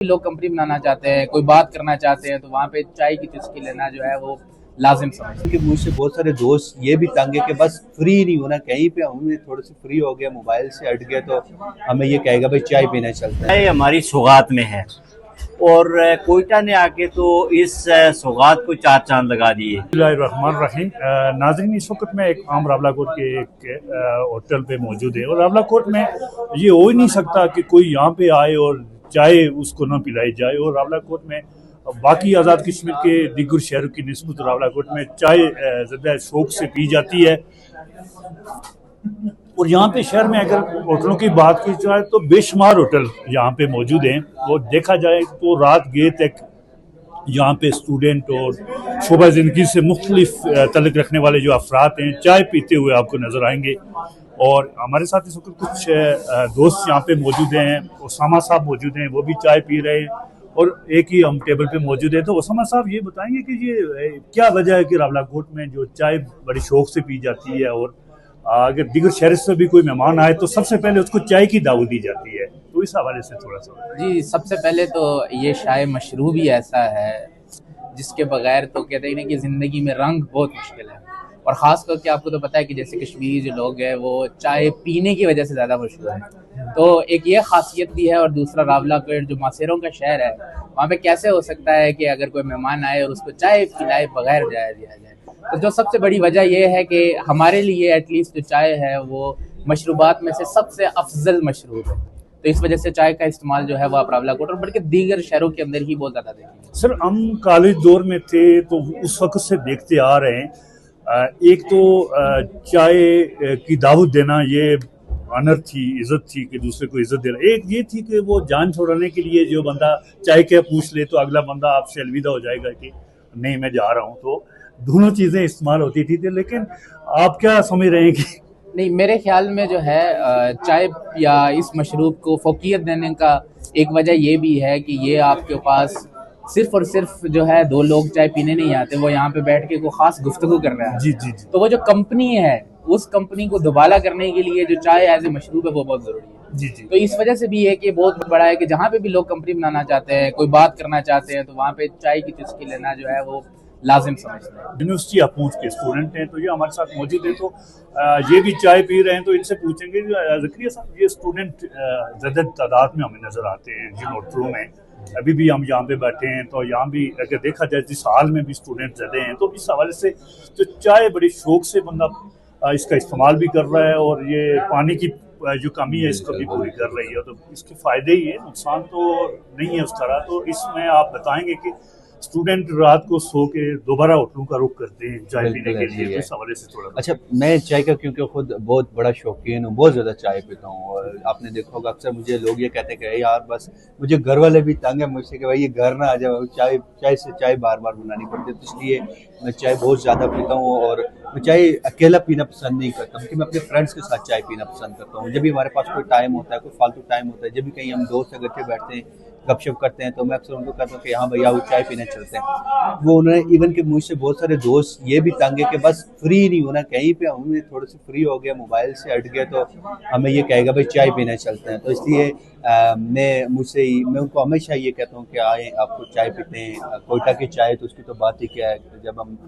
लोग कंपनी बनाना चाहते हैं, कोई बात करना चाहते हैं, तो वहाँ पे चाय की चुस्की लेना जो है वो लाजिम समझते हैं। कि मुझसे बहुत सारे दोस्त ये भी तंग है कि बस फ्री नहीं होना, कहीं पे हम थोड़े से फ्री हो गया, मोबाइल से हट गया तो हमें ये कहेगा भाई चाय पीना चलता है। ये हमारी सौगात में है और कोयटा ने आके तो इस सौगात को चार चांद लगा दिए। रहीम नाज़रीन, इस वक्त मैं एक आम रावलाकोट के एक होटल पे मौजूद है और रावलाकोट में ये हो ही नहीं सकता कि कोई यहाँ पे आए और चाय उसको ना पिलाई जाए। और रावलाकोट में बाकी आज़ाद कश्मीर के दिगर शहरों की निस्बत रावलाकोट में चाय ज़्यादा शौक से पी जाती है। और यहाँ पे शहर में अगर होटलों की बात की जाए तो बेशुमार होटल यहाँ पे मौजूद हैं। और देखा जाए तो रात गए तक यहाँ पे स्टूडेंट और शोबा ज़िंदगी से मुख्तलिफ तल्लुक़ रखने वाले जो अफराद हैं चाय पीते हुए आपको नज़र आएंगे। और हमारे साथ इस वक्त कुछ दोस्त यहाँ पे मौजूद हैं। उसामा साहब मौजूद हैं, वो भी चाय पी रहे हैं और एक ही हम टेबल पे मौजूद है। तो उसामा साहब ये बताएंगे कि ये क्या वजह है कि रावलाकोट में जो चाय बड़ी शौक से पी जाती है और अगर दिगर शहर से भी कोई मेहमान आए तो सबसे पहले उसको चाय की दावत दी जाती है, तो इस हवाले से थोड़ा सा। जी, सबसे पहले तो ये शाय मशरूब ही ऐसा है जिसके बगैर तो कहते हैं ना कि ज़िंदगी में रंग बहुत मुश्किल है। और ख़ास करके आपको तो पता है कि जैसे कश्मीरी जो लोग हैं वो चाय पीने की वजह से ज़्यादा मशहूर है, तो एक ये खासियत भी है। और दूसरा, रावलाकोट जो मासेरों का शहर है, वहाँ पे कैसे हो सकता है कि अगर कोई मेहमान आए और उसको चाय पिलाए बगैर जाया दिया जाए। तो जो सबसे बड़ी वजह यह है कि हमारे लिए एटलीस्ट जो चाय है वो मशरूबात में से सबसे अफजल मशरूब है। तो इस वजह से चाय का इस्तेमाल जो है वो आप रावलाकोट और बल्कि दीगर शहरों के अंदर ही बहुत ज़्यादा देखेंगे। सर, हम कॉलेज दौर में थे तो उस वक्त से देखते आ रहे हैं, एक तो चाय की दावत देना ये ऑनर थी, इज्जत थी कि दूसरे को इज्जत देना। एक ये थी कि वो जान छोड़ाने के लिए जो बंदा चाय के पूछ ले तो अगला बंदा आपसे अलविदा हो जाएगा कि नहीं मैं जा रहा हूँ, तो दोनों चीज़ें इस्तेमाल होती थी। लेकिन आप क्या समझ रहे हैं कि नहीं, मेरे ख्याल में जो है चाय या इस मशरूब को फोकियत देने का एक वजह ये भी है कि ये आपके पास सिर्फ और सिर्फ जो है दो लोग चाय पीने नहीं आते, वो यहाँ पे बैठ के कोई खास गुफ्तगू कर रहे हैं। जी जी जी तो वो जो कंपनी है उस कंपनी को दुबाला करने के लिए जो चाय एज ए मशरूब है वो बहुत जरूरी है। जी जी तो इस वजह से भी एक ये बहुत बड़ा है कि जहाँ पे भी लोग कंपनी बनाना चाहते हैं, कोई बात करना चाहते हैं, तो वहाँ पे चाय की चुस्की लेना जो है वो लाजिम समझते हैं। यूनिवर्सिटी अपूंछ के स्टूडेंट हैं तो ये हमारे साथ मौजूद हैं, तो ये भी चाय पी रहे हैं। तो इनसे पूछेंगे ज़करिया साहब, ये स्टूडेंट ज़्यादा तादाद में हमें नज़र आते हैं जिन होटलों में अभी भी हम यहाँ पे बैठे हैं, तो यहाँ भी अगर देखा जाए जिस हाल में भी स्टूडेंट ज़्यादा हैं, तो इस हवाले से जो चाय बड़ी शौक से बंदा इसका इस्तेमाल भी कर रहा है और ये पानी की जो कमी है इसको भी पूरी कर रही है। तो इसके फ़ायदे ही है, नुकसान तो नहीं है उस तरह। तो इसमें आप बताएंगे कि स्टूडेंट रात को सो के दोबारा होटलों का रुख करते हैं चाय पीने के लिए, तो इस हवाले से थोड़ा। अच्छा, मैं चाय का क्योंकि खुद बहुत बड़ा शौकीन हूँ, बहुत ज़्यादा चाय पीता हूँ। और आपने देखा होगा अक्सर मुझे लोग ये कहते हैं कि यार बस मुझे घर वाले भी तंग है मुझसे कि भाई ये घर ना आ जाए, चाय से चाय बार बार बनानी पड़ती है। तो इसलिए मैं चाय बहुत ज़्यादा पीता हूँ और मैं चाय अकेला पीना पसंद नहीं करता, बल्कि मैं अपने फ्रेंड्स के साथ चाय पीना पसंद करता हूँ। जब भी हमारे पास कोई टाइम होता है, कोई फालतू टाइम होता है, जब भी कहीं हम दोस्त इकट्ठे बैठते हैं गपशप करते हैं, तो मैं अक्सर उनको कहता हूँ कि हाँ भैया वो चाय पीने चलते हैं। वो उन्होंने इवन कि मुझसे बहुत सारे दोस्त ये भी तंग है कि बस फ्री नहीं होना, कहीं पे हम थोड़े से फ्री हो गया, मोबाइल से हट गया तो हमें ये कहेगा भाई चाय पीने चलते हैं। तो इसलिए मैं उनको हमेशा ये कहता हूँ कि आए आपको चाय पीते हैं। कोयटा की चाय तो उसकी तो बात ही क्या है, जब हम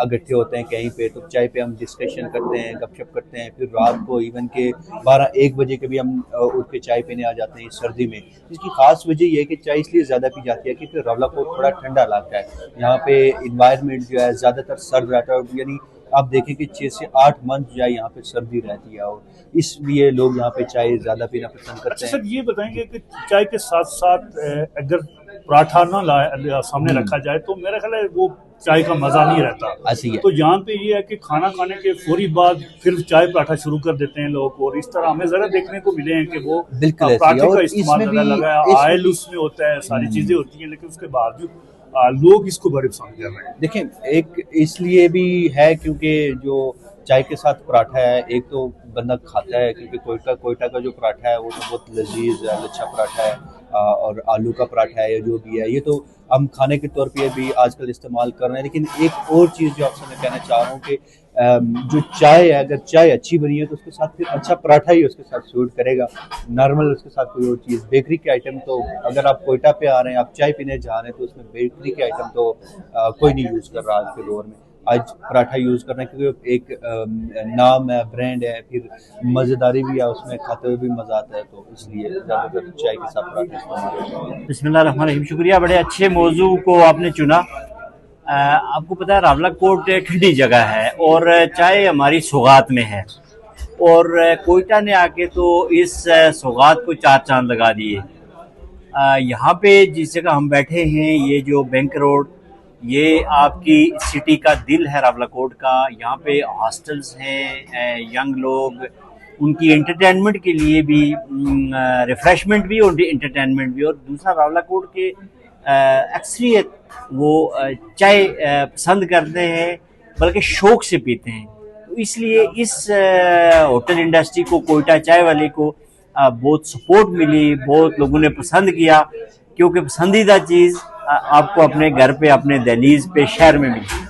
इकट्ठे होते हैं कहीं पे तो चाय पे हम डिस्कशन करते हैं, गपशप करते हैं। फिर रात को इवन के 12-1 बजे के भी हम उठ के चाय पीने आ जाते हैं सर्दी में। इसकी खास वजह ये है कि चाय इसलिए ज़्यादा पी जाती है क्योंकि रावलाकोट थोड़ा ठंडा इलाका है, यहाँ पे इन्वायरमेंट जो है ज़्यादातर सर्द रहता है। यानी आप देखें कि 6 से 8 मंथ जो है यहाँ पे सर्दी रहती है और इसलिए लोग यहाँ पे चाय ज़्यादा पीना पसंद करते हैं। सर, ये बताएंगे कि चाय के साथ साथ अगर पराठा ना सामने रखा जाए तो मेरा ख्याल है वो चाय का मजा नहीं रहता। ऐसी है। तो यहाँ पे ये है कि खाना खाने के फौरी बाद फिर चाय पराठा शुरू कर देते हैं लोग, और इस तरह हमें जरा देखने को मिले हैं कि वो बिल्कुल पराठे का इस्तेमाल ज़्यादा लगा है, ऑयल उसमें होता है, सारी चीजें होती हैं, लेकिन उसके बावजूद लोग इसको बड़े पसंद कर रहे हैं। देखें, एक इसलिए भी है क्योंकि जो चाय के साथ पराठा है, एक तो बंदा खाता है क्योंकि कोयटा का जो पराठा है वो तो बहुत लजीज लच्छा पराठा है, और आलू का पराठा है या जो भी है, ये तो हम खाने के तौर पे भी आजकल इस्तेमाल कर रहे हैं। लेकिन एक और चीज़ जो आपसे मैं कहना चाह रहा हूँ कि जो चाय है, अगर चाय अच्छी बनी है तो उसके साथ फिर अच्छा पराठा ही उसके साथ सूट करेगा। नॉर्मल उसके साथ कोई और चीज़, बेकरी के आइटम तो अगर आप कोयटा पे आ रहे हैं, आप चाय पीने जा रहे हैं, तो उसमें बेकरी के आइटम तो कोई नहीं यूज़ कर रहा आज के दौर में। आज पराठा यूज़ कर रहे हैं क्योंकि एक नाम है, ब्रांड है, फिर मज़ेदारी भी है उसमें, खाते हुए भी मज़ा आता है, तो इसलिए ज़्यादातर चाय के साथ पराठा इस्तेमाल होता है। बिस्मिल्लाहिर्रहमानिर्रहीम। शुक्रिया, बड़े अच्छे मौजू को आपने चुना। आपको पता है रावलाकोट ठंडी जगह है और चाय हमारी सौगात में है, और कोयटा ने आके तो इस सौगात को चार चांद लगा दिए। यहाँ पे जिस जगह हम बैठे हैं, ये जो बैंक रोड, ये आपकी सिटी का दिल है रावलाकोट का। यहाँ पे हॉस्टल्स हैं, यंग लोग, उनकी एंटरटेनमेंट के लिए भी, रिफ्रेशमेंट भी और एंटरटेनमेंट भी। और दूसरा, रावलाकोट के अक्सरियत वो चाय पसंद करते हैं, बल्कि शौक से पीते हैं। तो इसलिए इस होटल इंडस्ट्री को, कोयटा चाय वाले को बहुत सपोर्ट मिली, बहुत लोगों ने पसंद किया, क्योंकि पसंदीदा चीज़ आपको अपने घर पे, अपने दहलीज पे, शहर में मिली।